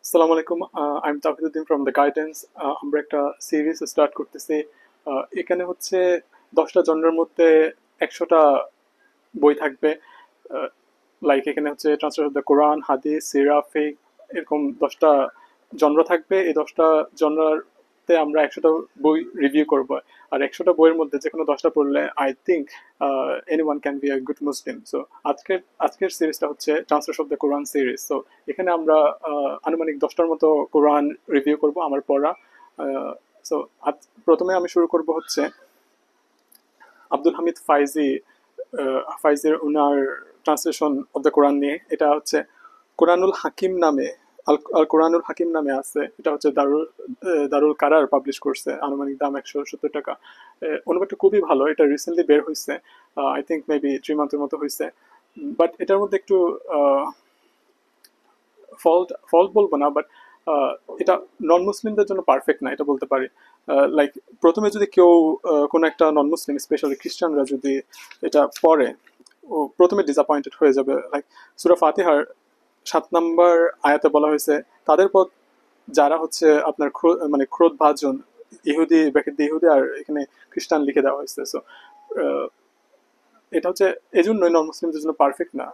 আসসালামু আলাইকুম। I am Tafiduddin from the guidance. আমরা একটা সিরিজ স্টার্ট করতেছি। এখানে হচ্ছে 10টা জনরার মধ্যে 100টা বই থাকবে। লাইক এখানে হচ্ছে ট্রান্সলেট অফ দ্য কোরআন, হাদিস, সিরা, ফিক, এরকম 10টা জনরা থাকবে। এই 10টা জনরাতে আমরা 100টা বই রিভিউ করব। আর 100টা বইয়ের মধ্যে যে কোনো 10টা পড়লে I think anyone can be a good Muslim. So আজকের সিরিজটা হচ্ছে translate of the Quran series. So এখানে আমরা আনুমানিক 10টার মতো কোরআন রিভিউ করব আমার পড়া। সো প্রথমে আমি শুরু করব হচ্ছে আব্দুল হামিদ ফাইজির উনার ট্রান্সলেশন অফ দ্য কোরআন নিয়ে। এটা হচ্ছে কোরআনুল হাকিম নামে, আল কোরআনুল হাকিম নামে আছে। এটা হচ্ছে দারুল কারার পাবলিশ করছে, আনুমানিক দাম 170 টাকা। অনুবাদটা খুবই ভালো। এটা রিসেন্টলি বের হয়েছে, আই থিঙ্ক মেবি 3 মান্থের মতো হয়েছে। বাট এটার মধ্যে একটু ফল্ট ফল্ট বলবো না, বাট এটা নন মুসলিমদের জন্য পারফেক্ট না, এটা বলতে পারি। লাইক প্রথমে যদি কেউ কোনো একটা নন মুসলিম, স্পেশালি খ্রিস্টানরা যদি এটা পড়ে, ও প্রথমে ডিসঅ্যাপয়েন্টেড হয়ে যাবে। লাইক সূরা ফাতিহার 7 নম্বর আয়াতে বলা হয়েছে, তাদের পর যারা হচ্ছে আপনার মানে ক্রোধ ভাজন ইহুদি, ব্যাকেট দিয়ে ইহুদি, আর এখানে খ্রিস্টান লিখে দেওয়া হয়েছে। সো এটা হচ্ছে এই জন্যই নন মুসলিমদের জন্য পারফেক্ট না।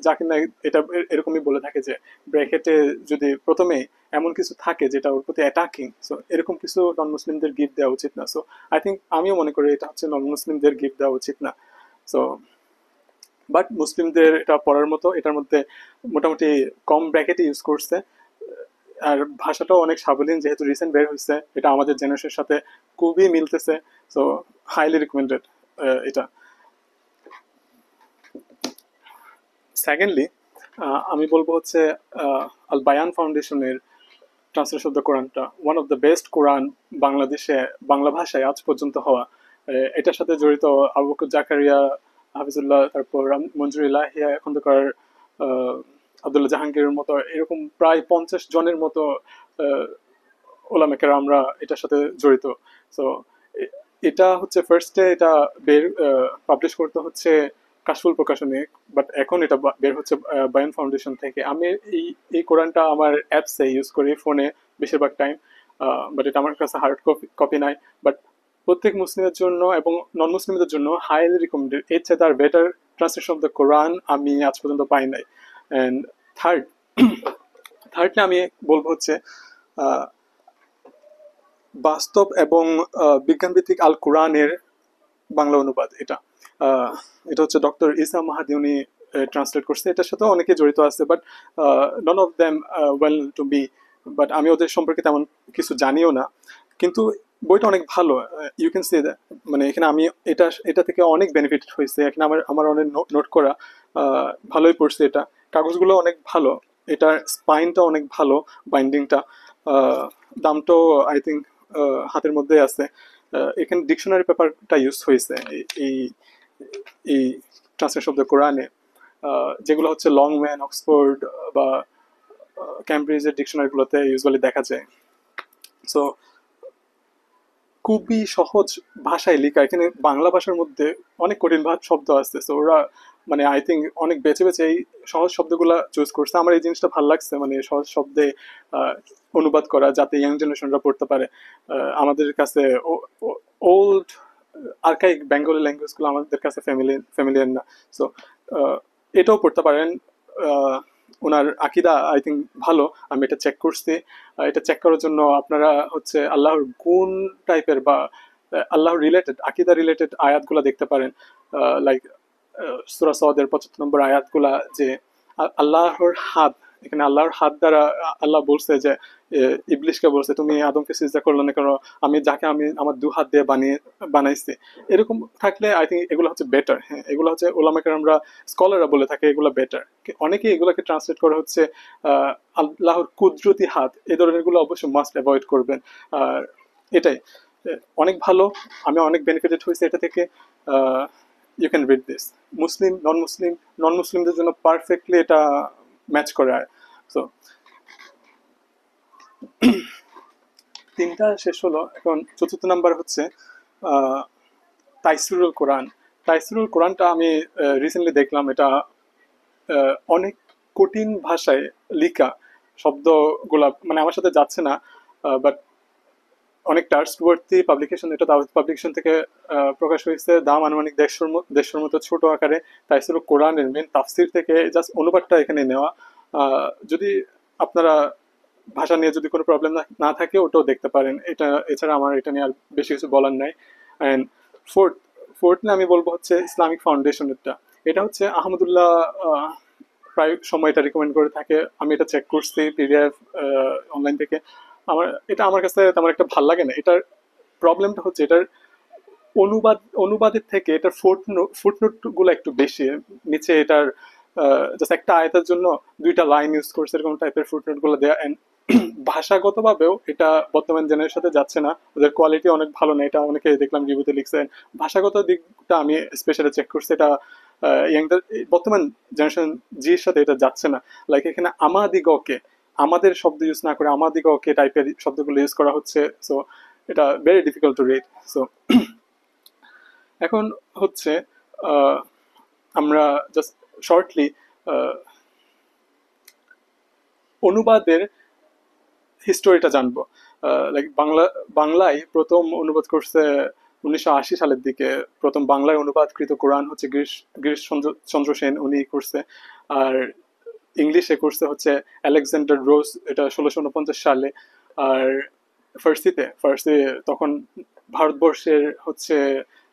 যা কিনা এটা এরকমই বলে থাকে যে ব্র্যাকেটে যদি প্রথমে এমন কিছু থাকে যেটা ওর প্রতি অ্যাটাকিং, সো এরকম কিছু নন মুসলিমদের গিফট দেওয়া উচিত না। সো আই থিঙ্ক আমিও মনে করি এটা হচ্ছে নন মুসলিমদের গিফট দেওয়া উচিত না। সো বাট মুসলিমদের এটা পড়ার মতো। এটার মধ্যে মোটামুটি কম ব্র্যাকেটে ইউজ করছে, আর ভাষাটাও অনেক সাবলীল, যেহেতু রিসেন্ট বের হয়েছে। এটা আমাদের জেনারেশনের সাথে খুবই মিলতেছে। সো হাইলি রিকমেন্ডেড এটা। সেকেন্ডলি আমি বলবো হচ্ছে আল বায়ান ফাউন্ডেশনের ট্রান্সলেশন অফ দ্য কোরআনটা ওয়ান অফ দ্য বেস্ট কোরআন বাংলাদেশে বাংলা ভাষায় আজ পর্যন্ত হওয়া। এটার সাথে জড়িত আবু বকর জাকারিয়া, হাফিজুল্লাহ, তারপর মঞ্জুর ইলাহিয়া খন্দকার, আব্দুল্লাহ জাহাঙ্গীরের মতো এরকম প্রায় 50 জনের মতো ওলামেকেরা আমরা এটার সাথে জড়িত। সো এটা হচ্ছে ফার্স্টে এটা বের পাবলিশ করতে হচ্ছে কাশফুল প্রকাশনী, বাট এখন এটা বের হচ্ছে বায়ান ফাউন্ডেশন থেকে। আমি এই এই কোরআনটা আমার অ্যাপসে ইউজ করি ফোনে বেশিরভাগ টাইম, বাট এটা আমার কাছে হার্ড কপি নাই। বাট প্রত্যেক মুসলিমের জন্য এবং নন মুসলিমদের জন্য হাইলি রিকমেন্ডেড। এর চেয়ে তার বেটার ট্রান্সলেশন অফ দ্য কোরআন আমি আজ পর্যন্ত পাই নাই। অ্যান্ড থার্ড থার্ডলি আমি বলবো হচ্ছে বাস্তব এবং বিজ্ঞানভিত্তিক আল কোরআনের বাংলা অনুবাদ। এটা এটা হচ্ছে ডক্টর ইসা মাহাদি উনি ট্রান্সলেট করছে। এটার সাথে অনেকে জড়িত আছে, but none of them well to be. But আমি ওদের সম্পর্কে তেমন কিছু জানিও না, কিন্তু বইটা অনেক ভালো। You can say that. মানে এখানে আমি এটা এটা থেকে অনেক বেনিফিট হয়েছে। এখানে আমার আমার অনেক নোট করা, ভালোই পড়ছে। এটা কাগজগুলো অনেক ভালো, এটার স্পাইনটা অনেক ভালো, বাইন্ডিংটা। দামটাও আই থিঙ্ক হাতের মধ্যে আছে। এখানে ডিকশনারি পেপারটা ইউজ হয়েছে এই এই ট্রান্সলেশন অফ দ্য কোরআনে, যেগুলো হচ্ছে লং ম্যান, অক্সফোর্ড বা ক্যামব্রিজের ডিকশনারিগুলোতে ইউজুয়ালি দেখা যায়। সো খুবই সহজ ভাষায় লেখা। এখানে বাংলা ভাষার মধ্যে অনেক কঠিন শব্দ আছে, সো ওরা মানে আই থিঙ্ক অনেক বেছে বেছে এই সহজ শব্দগুলা চুজ করছে। আমার এই জিনিসটা ভালো লাগছে, মানে সহজ শব্দে অনুবাদ করা, যাতে ইয়াং জেনারেশনরা পড়তে পারে। আমাদের কাছে ওল্ড আর্কাইক বেঙ্গলি ল্যাঙ্গুয়েজগুলো আমাদের কাছে ফ্যামিলিয়ার না। সো এটাও পড়তে পারেন। ওনার আকিদা আই থিঙ্ক ভালো, আমি এটা চেক করছি। এটা চেক করার জন্য আপনারা হচ্ছে আল্লাহর গুণ টাইপের বা আল্লাহর রিলেটেড, আকিদা রিলেটেড আয়াতগুলা দেখতে পারেন। লাইক সূরা সদের 75 নম্বর আয়াতগুলা, যে আল্লাহর হাত, এখানে আল্লাহর হাত দ্বারা আল্লাহ বলছে যে ইবলিশকে বলছে, তুমি আদমকে সিজদা করলে না কেন, আমি যাকে আমি আমার 2 হাত দিয়ে বানাইছি। এরকম থাকলে আই থিঙ্ক এগুলো হচ্ছে বেটার। হ্যাঁ, এগুলো হচ্ছে ওলামাকে আমরা স্কলাররা বলে থাকে এগুলো বেটার। অনেকেই এগুলোকে ট্রান্সলেট করা হচ্ছে আল্লাহর কুদরতি হাত। এই ধরনের গুলো অবশ্যই মাস্ট অ্যাভয়েড করবেন। আর এটাই অনেক ভালো, আমি অনেক বেনিফিটেড হয়েছে এটা থেকে। You can read this. Non মুসলিমদের জন্য পারফেক্টলি এটা ম্যাচ করে। সো 3টা শেষ হলো, এখন চতুর্থ নাম্বার হচ্ছে তাইসিরুল কোরআন। তাইসিরুল কোরআনটা আমি রিসেন্টলি দেখলাম। এটা অনেক কঠিন ভাষায় লিখা, শব্দগুলা মানে আমার সাথে যাচ্ছে না, বাট অনেক ট্রাস্টওয়ার্থি পাবলিকেশন, এটা দাওয়াত পাবলিকেশন থেকে প্রকাশ হয়েছে, দাম আনুমানিক 150 মতো ছোট আকারে। তাইসিরুল কোরআনের মেন তাফসির থেকে জাস্ট অনুবাদটা এখানে নেওয়া। যদি আপনারা ভাষা নিয়ে যদি কোনো প্রবলেম না থাকে ওটাও দেখতে পারেন, এটা এছাড়া আমার এটা নিয়ে আর বেশি কিছু বলার নাই। অ্যান্ড ফোর্থ ফোর্থ আমি বলবো হচ্ছে ইসলামিক ফাউন্ডেশনেরটা। এটা হচ্ছে আহমদুল্লাহ প্রায় সময় এটা রিকমেন্ড করে থাকে, আমি এটা চেক করছি পিডিএফ অনলাইন থেকে। আমার কাছে তেমন একটা ভাল লাগে না। এটার প্রবলেমটা হচ্ছে এটার অনুবাদের থেকে এটার ফুটনোট গুলো একটু বেশি নিচে, এটার জাস্ট একটা আয়াতের জন্য 2টা লাইন ইউজ করছে এরকম টাইপের ফুটনোট গুলো দেয়া। এন্ড ভাষাগতভাবেও এটা বর্তমান জেনারেশনের সাথে যাচ্ছে না, ওদের কোয়ালিটি অনেক ভালো না, এটা অনেকে দেখলাম রিভিউতে লিখছেন। ভাষাগত দিকটা আমি স্পেশালি চেক করছি, এটা ইয়াংদের বর্তমান জেনারেশন জির সাথে এটা যাচ্ছে না। লাইক এখানে আমাদিগকে, আমাদের শব্দ ইউজ না করে আমাদিগকে টাইপের শব্দগুলো ইউজ করা হচ্ছে। সো এটা very difficult to read. So এখন হচ্ছে আমরা জাস্ট শর্টলি অনুবাদের হিস্টোরিটা জানবো। লাইক বাংলায় প্রথম অনুবাদ করছে 1980 সালের দিকে। প্রথম বাংলায় অনুবাদকৃত কোরআন হচ্ছে গিরিশ চন্দ্র সেন, উনি করছে। আর ইংলিশে করছে হচ্ছে আলেকজান্ডার রোজ, এটা 1649 সালে। আর ফার্সি তখন ভারতবর্ষের হচ্ছে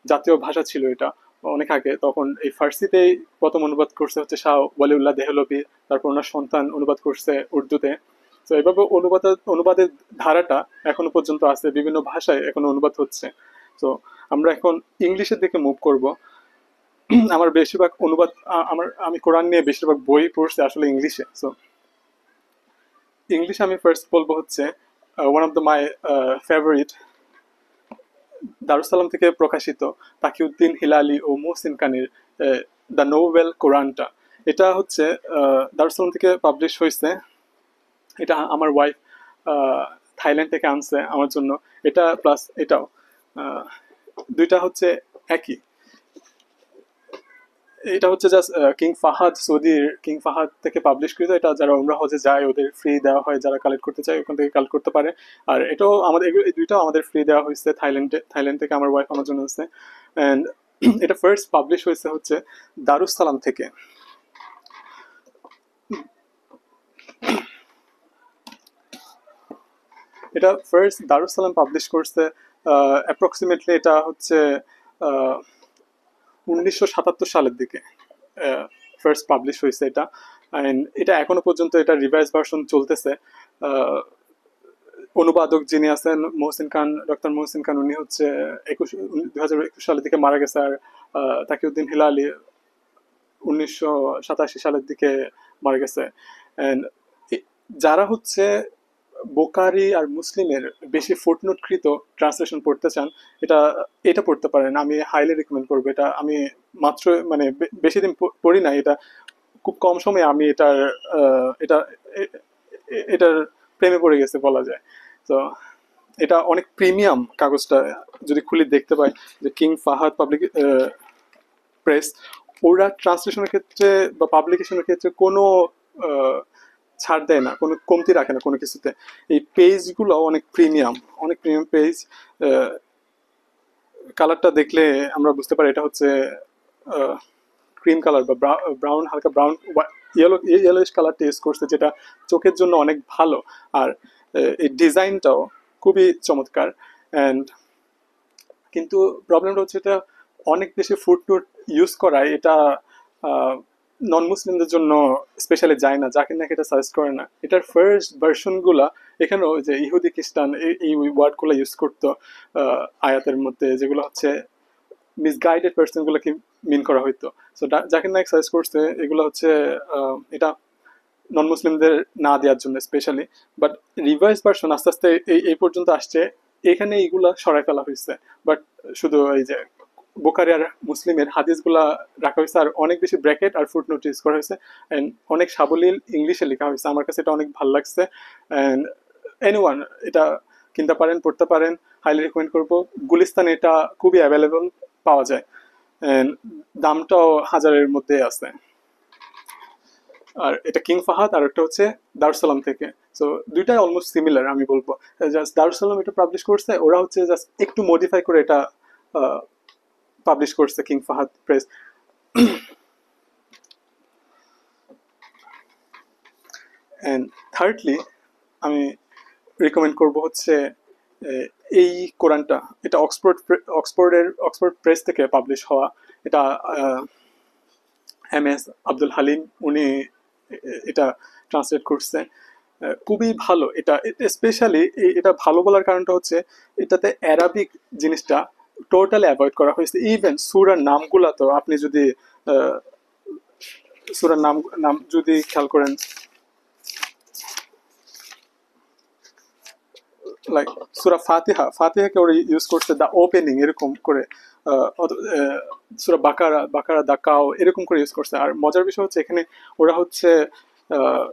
জাতীয় ভাষা ছিল এটা অনেক আগে, তখন এই ফার্সিতেই প্রথম অনুবাদ করছে হচ্ছে শাহ ওয়ালিউল্লাহ দেহলভি। তারপর ওনার সন্তান অনুবাদ করছে উর্দুতে। তো এভাবে অনুবাদের ধারাটা এখনো পর্যন্ত আছে, বিভিন্ন ভাষায় এখনো অনুবাদ হচ্ছে। তো আমরা এখন ইংলিশের দিকে মুভ করব। আমার বেশিরভাগ অনুবাদ আমি কোরআন নিয়ে বেশিরভাগ বই পড়ছি আসলে ইংলিশে। সো ইংলিশ আমি ফার্স্ট বলবো হচ্ছে one of the my favourite, Darussalam থেকে প্রকাশিত তাকিউদ্দিন হিলালি ও মুহসিন খানের দ্য নোবেল কোরআনটা। এটা হচ্ছে দারুসালাম থেকে পাবলিশ হয়েছে। এটা আমার ওয়াইফ থাইল্যান্ড থেকে আনছে আমার জন্য। এটা প্লাস এটাও দুইটা হচ্ছে একই। এটা হচ্ছে জাস্ট কিং ফাহাদ, সৌদির কিং ফাহাদ থেকে পাবলিশ কৃত। এটা যারা উমরা হজে যায় ওদের ফ্রি দেওয়া হয়, যারা কালেক্ট করতে চায় ওখান থেকে কালেক্ট করতে পারে। আর এটাও আমাদের, এই দুইটাও আমাদের ফ্রি দেওয়া হয়েছে থাইল্যান্ড থেকে আমার ওয়াইফ আমার জন্য হচ্ছে। অ্যান্ড এটা ফার্স্ট পাবলিশ হয়েছে হচ্ছে দারুসালাম থেকে। এটা ফার্স্ট দারুসালাম পাবলিশ করছে অ্যাপ্রক্সিমেটলি এটা হচ্ছে 1977 সালের দিকে ফার্স্ট পাবলিশ হয়েছে এটা। অ্যান্ড এটা এখনো পর্যন্ত এটা রিভাইজ ভার্সন চলতেছে। অনুবাদক যিনি আছেন ডক্টর মহসিন খান, উনি হচ্ছে 2021 সালের দিকে মারা গেছে। আর তাকিউদ্দিন হিলালি 1987 সালের দিকে মারা গেছে। অ্যান্ড যারা হচ্ছে বোকারি আর মুসলিমের বেশি ফুটনোটকৃত ট্রান্সলেশন পড়তে চান, এটা পড়তে পারেন, আমি হাইলি রিকমেন্ড করবো। এটা আমি মাত্র মানে বেশি দিন পড়ি না, এটা খুব কম সময়ে আমি এটার প্রেমে পড়ে গেছে বলা যায়। তো এটা অনেক প্রিমিয়াম কাগজটা, যদি খুলে দেখতে পাই যে কিং ফাহাদ পাবলিক প্রেস, ওরা ট্রান্সলেশনের ক্ষেত্রে বা পাবলিকেশনের ক্ষেত্রে কোনো ছাড় দেয় না, কোনো কমতি রাখে না কোনো কিছুতে। এই পেজগুলো অনেক প্রিমিয়াম পেজ। কালারটা দেখলে আমরা বুঝতে পারি এটা হচ্ছে ক্রিম কালার বা ব্রাউন, হালকা ব্রাউন ইয়েলোইশ কালারটা ইউজ করছে, যেটা চোখের জন্য অনেক ভালো। আর এই ডিজাইনটাও খুবই চমৎকার। অ্যান্ড কিন্তু প্রবলেমটা হচ্ছে এটা অনেক বেশি ফুটনোট ইউজ করায় এটা নন মুসলিমদের জন্য স্পেশালি যায় না, যাকে নাকি এটা সাজেস্ট করে না। এটার ফার্স্ট ভার্সনগুলা এখানেও যে ইহুদি খ্রিস্টান এই ওয়ার্ডগুলো ইউজ করতো আয়াতের মধ্যে, যেগুলো হচ্ছে মিসগাইডেড পার্সনগুলোকে মিন করা হইতো। সো জাকির নায়ক সাজেস্ট করছে এগুলো হচ্ছে এটা নন মুসলিমদের না দেওয়ার জন্য স্পেশালি। বাট রিভাইজ ভার্সন আস্তে আস্তে এই পর্যন্ত আসছে, এখানে এইগুলা সরাই ফেলা হয়েছে। বাট শুধু এই যে বোকারি আর মুসলিমের হাদিসগুলা রাখা হয়েছে, আর অনেক বেশি ব্র্যাকেট আর ফুট নোট ইউজ করা হয়েছে। অ্যান্ড অনেক সাবলীল ইংলিশে লেখা হয়েছে, আমার কাছে এটা অনেক ভালো লাগছে। অ্যান্ড এনিওয়ান এটা কিনতে পারেন, পড়তে পারেন, হাইলি রেকমেন্ড করবো। গুলিস্তানে এটা খুবই অ্যাভেলেবল পাওয়া যায়, দামটাও 1000-এর মধ্যে আছে। আর এটা কিং ফাহাদ, আর একটা হচ্ছে দারুসালাম থেকে। সো দুইটাই অলমোস্ট সিমিলার আমি বলবো। জাস্ট দারুসালাম এটা পাবলিশ করছে, ওরা হচ্ছে জাস্ট একটু মডিফাই করে এটা পাবলিশ করছে king Fahad press. And thirdly আমি রিকমেন্ড করব হচ্ছে এই কোরআনটা, এটা অক্সফোর্ড প্রেস থেকে পাবলিশ হওয়া। এটা MS আব্দুল হালিম উনি এটা ট্রান্সলেট করছে। খুবই ভালো এটা। স্পেশালি এটা ভালো বলার কারণটা হচ্ছে এটাতে অ্যারাবিক জিনিসটা টোটালি অ্যাভয়েড করা হয়েছে। ইভেন সুরার নামগুলা তো আপনি যদি সুরার নাম নাম যদি খেয়াল করেন, লাইক সুরা ফাতিহাকে ওরা ইউজ করছে দ্য ওপেনিং এরকম করে, সুরা বাকারা দা কাও এরকম করে ইউজ করছে। আর মজার বিষয় হচ্ছে এখানে ওরা হচ্ছে আহ,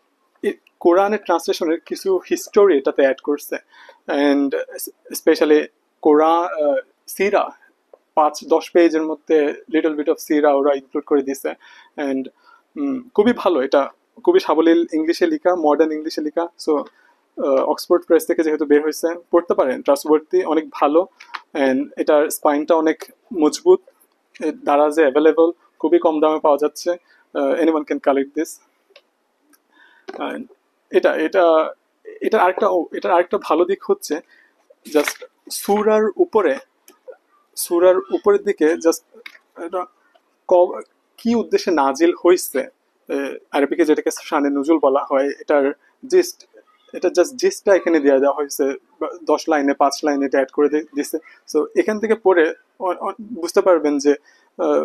কোরআনের ট্রান্সলেশনের কিছু হিস্টোরি এটাতে অ্যাড করছে। অ্যান্ড স্পেশালি কোরআন সিরা 5-10 পেজের মধ্যে লিটল বিট অফ সিরা ওরা ইনক্লুড করে দিছে। অ্যান্ড খুবই ভালো এটা, খুবই সাবলীল ইংলিশে লেখা, মডার্ন ইংলিশে লেখা। সো অক্সফোর্ড প্রেস থেকে যেহেতু বের হয়েছে, পড়তে পারেন, ট্রাস্টওয়ার্দি, অনেক ভালো। অ্যান্ড এটার স্পাইনটা অনেক মজবুত, দারাজে অ্যাভেলেবল, খুবই কম দামে পাওয়া যাচ্ছে। Anyone can collect this. এটা এটা এটার আরেকটা ভালো দিক হচ্ছে জাস্ট সুরার উপরে, সুরার উপরের দিকে জাস্ট এটা কি উদ্দেশ্যে নাজিল হয়েছে, আরবিকে যেটাকে শানে নুজুল বলা হয়, এটার জিস্ট, এটা জাস্ট জিস্টটা এখানে দিয়ে দেওয়া হয়েছে। 10 লাইনে 5 লাইনে এটা অ্যাড করে দিছে। সো এখান থেকে পড়ে বুঝতে পারবেন যে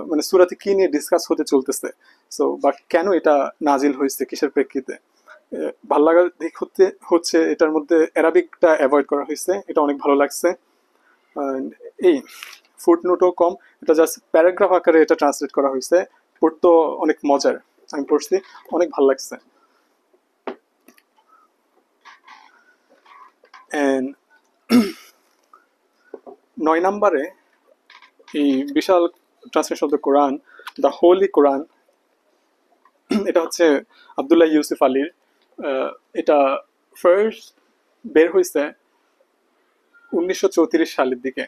মানে সুরাতে কি নিয়ে ডিসকাস হতে চলতেছে, সো বা কেন এটা নাজিল হয়েছে, কিসের প্রেক্ষিতে। ভাল লাগার দিক হচ্ছে এটার মধ্যে অ্যারাবিকটা অ্যাভয়েড করা হয়েছে, এটা অনেক ভালো লাগছে। এই ফুটনোটও কম, এটা জাস্ট প্যারাগ্রাফ আকারে এটা ট্রান্সলেট করা হয়েছে, পড়তো অনেক মজার, আমি পড়ছি, অনেক ভালো লাগছে। অ্যান্ড 9 নম্বরে এই বিশাল translation of the Quran, the holy Quran, এটা হচ্ছে আবদুল্লাহ ইউসুফ আলীর। এটা ফার্স্ট বের হয়েছে 1934 সালের দিকে।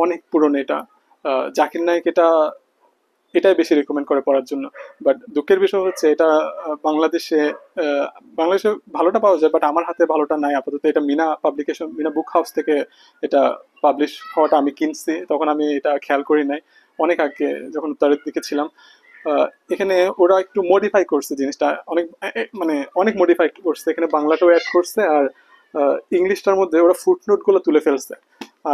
অনেক পুরনো এটা। জাকির নায়েক এটাই বেশি রিকমেন্ড করে পড়ার জন্য। বাট দুঃখের বিষয় হচ্ছে এটা বাংলাদেশে বাংলাদেশে ভালোটা পাওয়া যায়, বাট আমার হাতে ভালোটা নাই আপাতত। এটা মিনা বুক হাউস থেকে এটা পাবলিশ হওয়াটা আমি কিনছি, তখন আমি এটা খেয়াল করি নাই, অনেক আগে যখন উত্তরের দিকে ছিলাম। এখানে ওরা একটু মডিফাই করছে জিনিসটা, মানে অনেক মডিফাই করছে, এখানে বাংলাটাও অ্যাড করছে, আর ইংলিশটার মধ্যে ওরা ফুটনোট গুলো তুলে ফেলছে।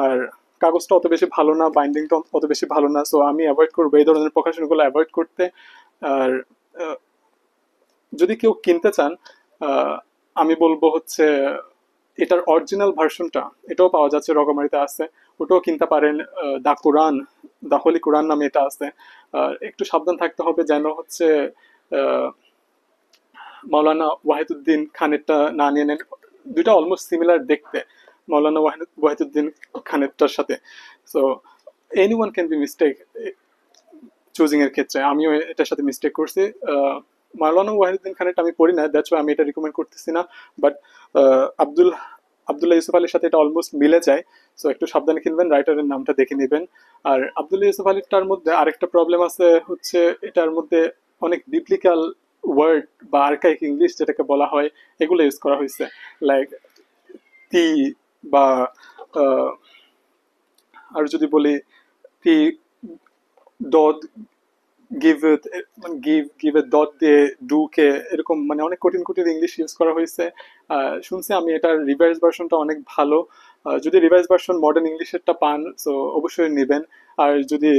আর কাগজটা অত বেশি ভালো না, বাইন্ডিংটা অত বেশি ভালো না। সো আমি অ্যাভয়েড করবো এই ধরনের প্রকাশনগুলো অ্যাভয়েড করতে। আর যদি কেউ কিনতে চান, আমি বলবো হচ্ছে এটার অরিজিনাল ভার্সনটা এটাও পাওয়া যাচ্ছে, রকমারিতে আছে, ওটাও কিনতে পারেন। দা কোরআন, দা হোলি কোরআন নামে এটা আছে। একটু সাবধান থাকতে হবে যেন হচ্ছে মাওলানা ওয়াহিদুদ্দিন খানেরটা না নিয়ে নেন। দুইটা অলমোস্ট সিমিলার দেখতে, মাওলানা ওয়াহিদুদ্দিন খানেরটার সাথে। So anyone can be mistake choosing এর ক্ষেত্রে, আমিও এটার সাথে মিস্টেক করছি। মাওলানা ওয়াহিদুদ্দিন খানেরটা আমি পড়ি না, দ্যাটস ওয়াই আমি এটা রিকমেন্ড করতেছি না। বাট আবদুল্লাহ ইউসুফ আলীর সাথে এটা অলমোস্ট মিলে যায়। সো একটু সাবধানে কিনবেন, রাইটারের নামটা দেখে নেবেন। আর আবদুল্লাহ ইউসুফ আলীরটার মধ্যে আরেকটা প্রবলেম আছে হচ্ছে এটার মধ্যে অনেক বিপ্লিক্যাল ওয়ার্ড বা আর্কাইক ইংলিশ যেটাকে বলা হয় এগুলো ইউজ করা হয়েছে, লাইক তি বা আর যদি বলি তি ডট গিভ এ ডট দিয়ে ডু কে, এরকম মানে অনেক কঠিন কঠিন ইংলিশ ইউজ করা হয়েছে। শুনছি আমি এটার রিভাইজ ভার্সনটা অনেক ভালো। যদি রিভাইজ ভার্সন মডার্ন ইংলিশেরটা পান সো অবশ্যই নেবেন। আর যদি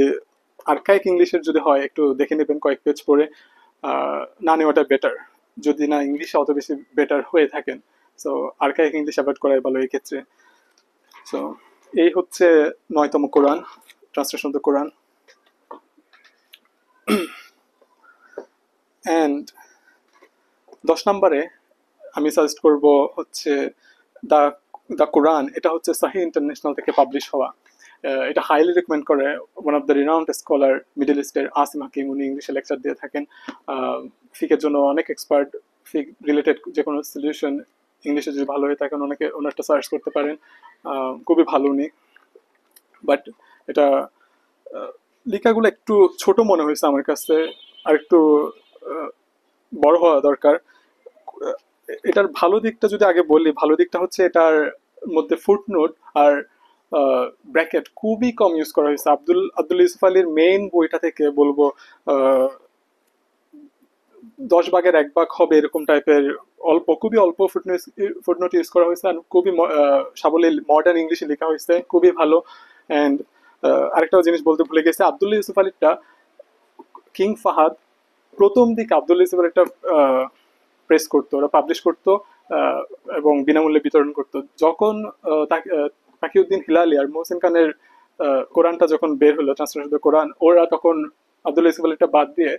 আর্কাইক ইংলিশের যদি হয় একটু দেখে নেবেন কয়েক পেজ পড়ে, না নেওয়াটা বেটার যদি না ইংলিশে অত বেশি বেটার হয়ে থাকেন। সো আর্কাইক ইংলিশ অ্যাভয়েড করাই ভালো এই ক্ষেত্রে। সো এই হচ্ছে 9তম Quran, translation of the Quran. And 10 নম্বরে আমি সাজেস্ট করব হচ্ছে দ্য দ্য কোরআন। এটা হচ্ছে সাহি ইন্টারন্যাশনাল থেকে পাবলিশ হওয়া। এটা হাইলি রেকমেন্ড করে one of the renowned scholar middle ইস্টের আসিম হাকিম। উনি ইংলিশে লেকচার দিয়ে থাকেন, ফিকের জন্য অনেক এক্সপার্ট। ফিক রিলেটেড যে কোনো সলিউশন ইংলিশে যদি ভালো হয়ে থাকেন ওনাকে ওনারটা সার্চ করতে পারেন। খুবই ভালো উনি। বাট এটা লেখাগুলো একটু ছোট মনে হয়েছে আমার কাছে, আর একটু বড় হওয়া দরকার। এটার ভালো দিকটা যদি আগে বলি, ভালো দিকটা হচ্ছে এটার মধ্যে ফুটনোট আর ব্র্যাকেট খুবই কম ইউজ করা হয়েছে। আব্দুল ইউসুফ আলীর মেইন বইটা থেকে বলবো 10 ভাগের 1 ভাগ হবে এরকম টাইপের খুবই অল্প ফুটনোট ইউজ করা হয়েছে, আর খুবই সাবলীল মডার্ন ইংলিশে লেখা হয়েছে, খুবই ভালো। অ্যান্ড আরেকটা জিনিস বলতে ভুলে গেছে, আব্দুল্লাহ ইউসুফ আলীরটা কিং ফাহাদ প্রথম দিকে আব্দুল্লাহ ইউসুফ আলীরটা প্রেস করতো, ওরা পাবলিশ করতো এবং বিনামূল্যে বিতরণ করতো। যখন তাকিউদ্দিন হিলালি আর মোহসিন খানের কোরআনটা যখন বের হলো, ট্রান্সলেশন কোরআন, ওরা তখন আব্দুল্লাহ ইউসুফ আলীরটা বাদ দিয়ে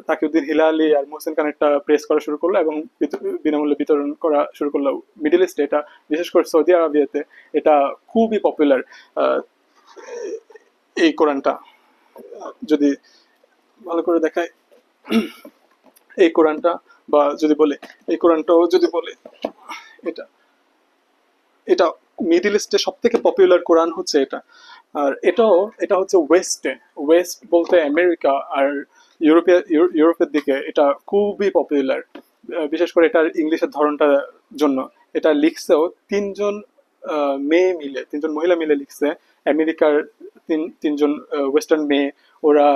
তাকিউদ্দিন হিলালি আর মোহসিন খানেরটা প্রেস করা শুরু করলো এবং বিনামূল্যে বিতরণ করা শুরু করলো মিডল ইস্টে। এটা বিশেষ করে সৌদি আরবিয়াতে এটা খুবই পপুলার। এই কোরআনটা যদি ভালো করে দেখায়, এই কোরআনটা বা যদি বলে এই কোরআনটাও যদি বলে, এটা এটা মিডল ইস্টে সব থেকে পপুলার কোরআন হচ্ছে এটা। আর এটা হচ্ছে ওয়েস্ট বলতে আমেরিকা আর ইউরোপের দিকে এটা খুবই পপুলার, বিশেষ করে এটার ইংলিশের ধরনটার জন্য। এটা লিখছেও তিনজন মহিলা মিলে লিখছে, আমেরিকার তিনজন ওয়েস্টার্ন মেয়ে। ওরা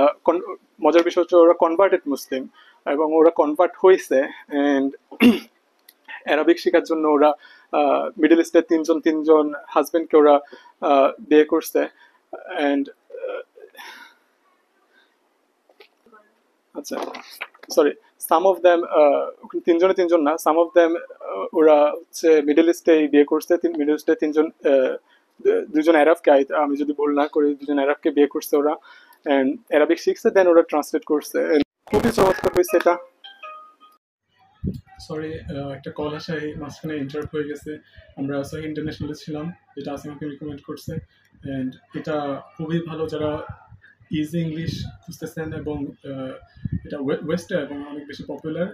মজার বিষয় হচ্ছে ওরা কনভার্টেড মুসলিম, এবং ওরা কনভার্ট হয়েছে অ্যান্ড অ্যারাবিক শেখার জন্য ওরা মিডল ইস্টের তিনজন হাজবেন্ডকে ওরা বিয়ে করছে। অ্যান্ড আচ্ছা সরি, সাম অফ দ্যাম, তিনজন না, সাম অফ দ্যাম ওরা হচ্ছে মিডল ইস্টে বিয়ে করছে। মিডল ইস্টে দুজন অ্যারাবকে, আমি যদি ভুল না করি, দুজন অ্যারাবকে বিয়ে করছে ওরা, অ্যান্ড অ্যারাবিক শিখছে, দেন ওরা ট্রান্সলেট করছে। খুবই চমৎকার হয়েছে এটা। সরি, একটা কল আসায় মাঝখানে ইন্টারাপ্ট হয়ে গেছে। আমরা সহি ইন্টারন্যাশনালে ছিলাম, যেটা আসিমাকে রিকমেন্ড করছে, অ্যান্ড এটা খুবই ভালো যারা ইজি ইংলিশ খুঁজতেছেন। এবং এটা ওয়েস্টে এবং অনেক বেশি পপুলার।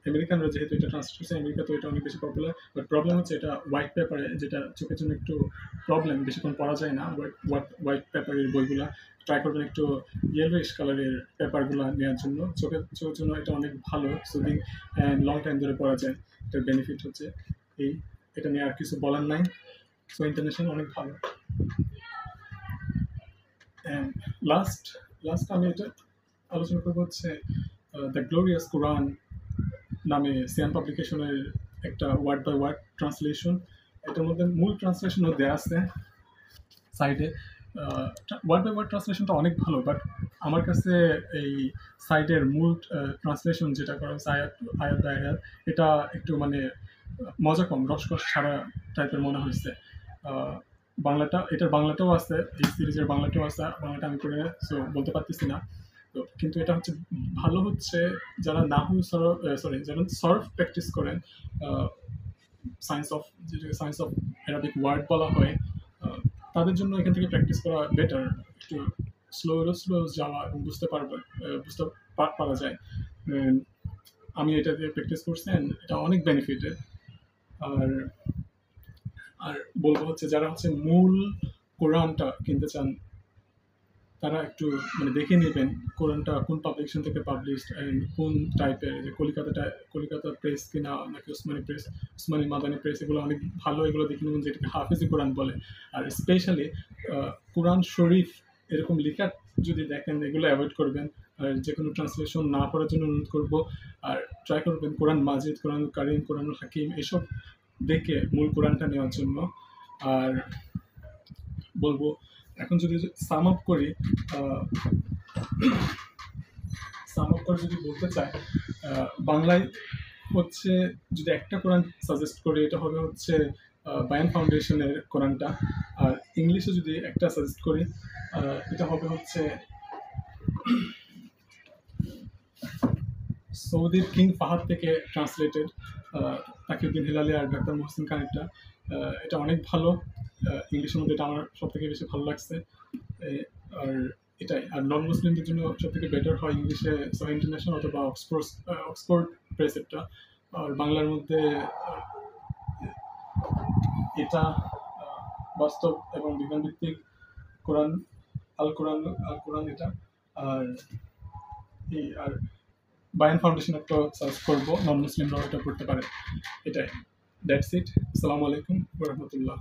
আমেরিকানরা যেহেতু এটা ট্রান্সলেট করছে, আমেরিকা তো এটা অনেক বেশি পপুলার। বাট প্রবলেম হচ্ছে এটা হোয়াইট পেপারে, যেটা চোখের জন্য একটু প্রবলেম, বেশিক্ষণ পড়া যায় না হোয়াইট পেপারের বইগুলা। ট্রাই করবেন একটু ইয়েলোইশ কালারের পেপারগুলো নেওয়ার জন্য। চোখের জন্য এটা অনেক ভালো, সুদিং অ্যান্ড লং টাইম ধরে পড়া যায়। এটার বেনিফিট হচ্ছে এটা নিয়ে আর কিছু বলার নাই। সো ইন্টারন্যাশনাল অনেক ভালো। অ্যান্ড লাস্ট আমি এটা আলোচনা করবো হচ্ছে দ্য গ্লোরিয়াস কোরআন নামে সিয়াম পাবলিকেশনের একটা ওয়ার্ড বাই ওয়ার্ড ট্রান্সলেশন। এটার মধ্যে মূল ট্রান্সলেশনও দেওয়া আছে সাইডে। ওয়ার্ড বাই ওয়ার্ড ট্রান্সলেশনটা অনেক ভালো, বাট আমার কাছে এই সাইডের মূল ট্রান্সলেশন যেটা করা হচ্ছে আয়াত বাই আয়াত, এটা একটু মানে মজা কম, রসকস ছাড়া টাইপের মনে হয়েছে। এটার বাংলাটাও আছে, এই সিরিজের বাংলাটাও আছে, বাংলাটা আমি করে সো বলতে পারতেছি না। তো কিন্তু এটা হচ্ছে ভালো হচ্ছে যারা নাহু যারা সরফ প্র্যাকটিস করেন, সায়েন্স অফ অ্যারাবিক ওয়ার্ড বলা হয়, তাদের জন্য এখান থেকে প্র্যাকটিস করা বেটার। একটু স্লো যাওয়া এবং বুঝতে পারা যায়। আমি এটা দিয়ে প্র্যাকটিস করছেন, এটা অনেক বেনিফিটেড। আর বলবো হচ্ছে যারা হচ্ছে মূল কোরআনটা কিনতে চান, তারা একটু মানে দেখে নেবেন কোরআনটা কোন পাবলিকেশন থেকে পাবলিশড অ্যান্ড কোন টাইপের, যে কলিকাতা প্রেস কিনা নাকি উসমানী মাদানী প্রেস, এগুলো অনেক ভালো। এগুলো দেখে নেবেন, যেটাকে হাফেজি কোরআন বলে। আর স্পেশালি কোরআন শরীফ এরকম লেখা যদি দেখেন, এগুলো অ্যাভয়েড করবেন। আর যে কোনো ট্রান্সলেশন না করার জন্য অনুরোধ করবো। আর ট্রাই করবেন কোরআন মাজিদ, কোরআন কারিম, কোরআনুল হাকিম এসব দেখে মূল কোরআনটা নেওয়ার জন্য। আর বলবো এখন যদি সাম আপ করে যদি বলতে চাই, বাংলায় হচ্ছে যদি একটা কোরআন সাজেস্ট করি, এটা হবে হচ্ছে বায়ান ফাউন্ডেশনের কোরআনটা। আর ইংলিশে যদি একটা সাজেস্ট করি, এটা হবে হচ্ছে সৌদির কিং ফাহাদ থেকে ট্রান্সলেটেড তাকিউদ্দিন হিলালি আর ডাক্তার মোহসিন খানেরটা। এটা অনেক ভালো। ইংলিশের মধ্যে এটা আমার সব থেকে বেশি ভালো লাগছে। আর এটাই। আর নন মুসলিমদের জন্য সব থেকে বেটার হয় ইংলিশে সোহা ইন্টারন্যাশনাল অথবা অক্সফোর্ড প্রেসেপ্টটা। আর বাংলার মধ্যে এটা বাস্তব এবং বিজ্ঞান ভিত্তিক কোরআন, আল কোরআন এটা। আর আর বায়ান ফাউন্ডেশন একটা সার্চ করবো, নন মুসলিমরাও এটা পড়তে পারে। এটাই। That's it. আসসালামু আলাইকুম ওয়া রাহমাতুল্লাহ।